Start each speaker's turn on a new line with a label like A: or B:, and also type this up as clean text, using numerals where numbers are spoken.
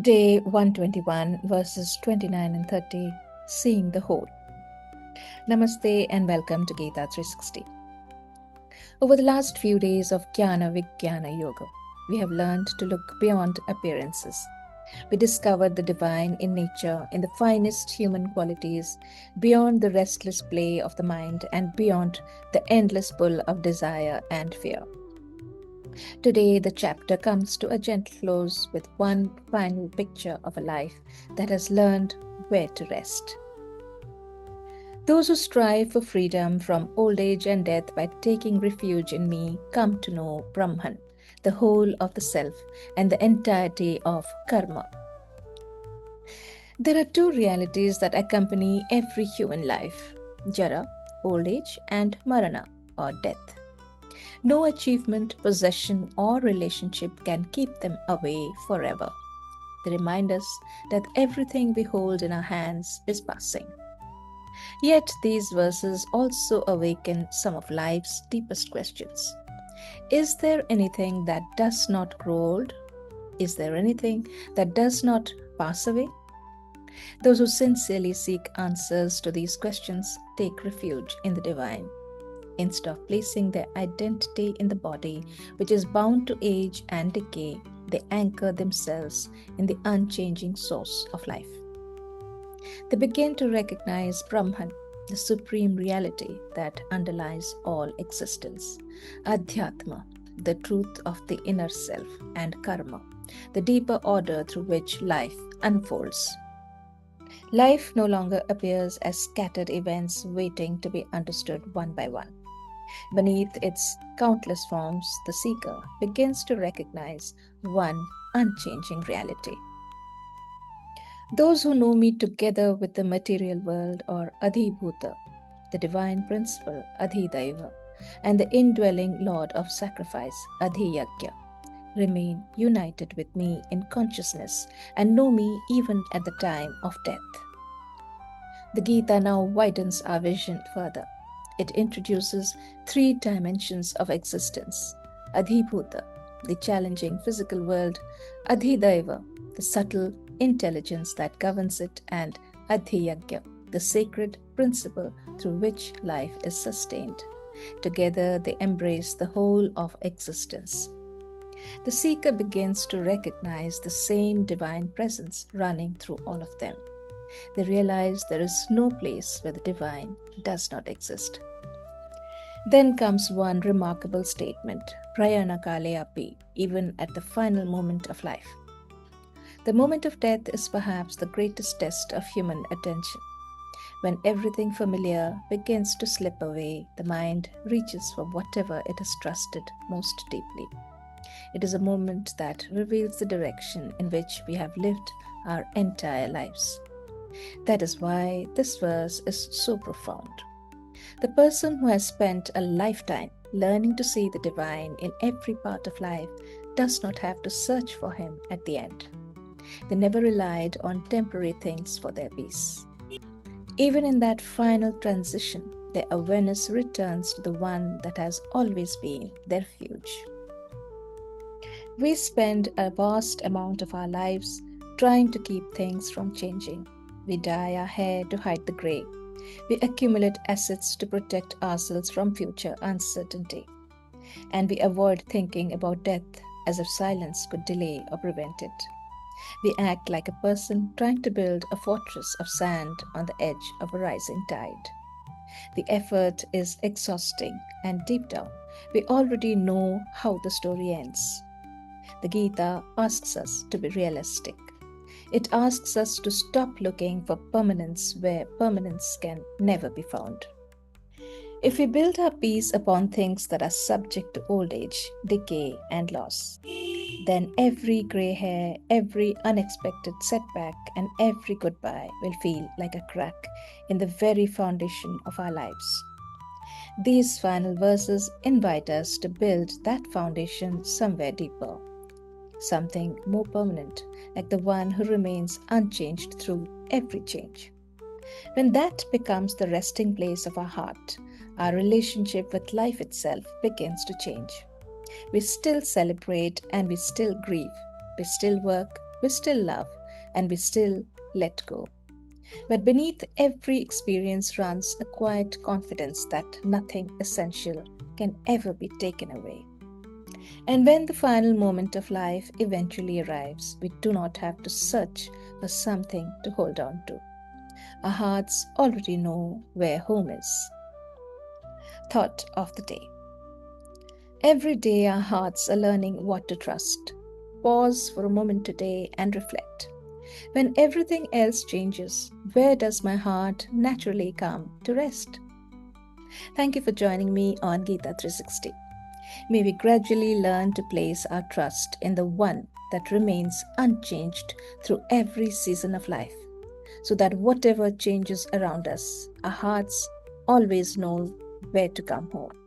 A: Day 121, verses 29 and 30, Seeing the Whole. Namaste and welcome to Gita 360. Over the last few days of Jnana Vijnana Yoga, we have learned to look beyond appearances. We discovered the divine in nature, in the finest human qualities, beyond the restless play of the mind and beyond the endless pull of desire and fear. Today, the chapter comes to a gentle close with one final picture of a life that has learned where to rest. Those who strive for freedom from old age and death by taking refuge in me come to know Brahman, the whole of the self and the entirety of karma. There are two realities that accompany every human life: Jara, old age, and Marana, or death. No achievement, possession, or relationship can keep them away forever. They remind us that everything we hold in our hands is passing. Yet these verses also awaken some of life's deepest questions. Is there anything that does not grow old? Is there anything that does not pass away? Those who sincerely seek answers to these questions take refuge in the divine. Instead of placing their identity in the body, which is bound to age and decay, they anchor themselves in the unchanging source of life. They begin to recognize Brahman, the supreme reality that underlies all existence, Adhyatma, the truth of the inner self, and Karma, the deeper order through which life unfolds. Life no longer appears as scattered events waiting to be understood one by one. Beneath its countless forms, the seeker begins to recognize one unchanging reality. Those who know me together with the material world, or Adhibhuta, the divine principle Adhidaiva, and the indwelling Lord of sacrifice Adhiyagya, remain united with me in consciousness and know me even at the time of death. The Gita now widens our vision further. It introduces three dimensions of existence: Adhibhuta, the challenging physical world; Adhidaiva, the subtle intelligence that governs it; and Adhiyagya, the sacred principle through which life is sustained. Together they embrace the whole of existence. The seeker begins to recognize the same divine presence running through all of them. They realize there is no place where the divine does not exist. Then comes one remarkable statement: Prayana Kale Api, even at the final moment of life. The moment of death is perhaps the greatest test of human attention. When everything familiar begins to slip away, the mind reaches for whatever it has trusted most deeply. It is a moment that reveals the direction in which we have lived our entire lives. That is why this verse is so profound. The person who has spent a lifetime learning to see the divine in every part of life does not have to search for him at the end. They never relied on temporary things for their peace. Even in that final transition, their awareness returns to the one that has always been their refuge. We spend a vast amount of our lives trying to keep things from changing. We dye our hair to hide the grey. We accumulate assets to protect ourselves from future uncertainty. And we avoid thinking about death as if silence could delay or prevent it. We act like a person trying to build a fortress of sand on the edge of a rising tide. The effort is exhausting, and deep down, we already know how the story ends. The Gita asks us to be realistic. It asks us to stop looking for permanence where permanence can never be found. If we build our peace upon things that are subject to old age, decay, and loss, then every grey hair, every unexpected setback, and every goodbye will feel like a crack in the very foundation of our lives. These final verses invite us to build that foundation somewhere deeper, something more permanent, like the one who remains unchanged through every change. When that becomes the resting place of our heart, our relationship with life itself begins to change. We still celebrate and we still grieve. We still work We still love and we still let go. But beneath every experience runs a quiet confidence that nothing essential can ever be taken away. And when the final moment of life eventually arrives, we do not have to search for something to hold on to. Our hearts already know where home is. Thought of the day. Every day, our hearts are learning what to trust. Pause for a moment today and reflect. When everything else changes, where does my heart naturally come to rest? Thank you for joining me on Gita 360. May we gradually learn to place our trust in the one that remains unchanged through every season of life, so that whatever changes around us, our hearts always know where to come home.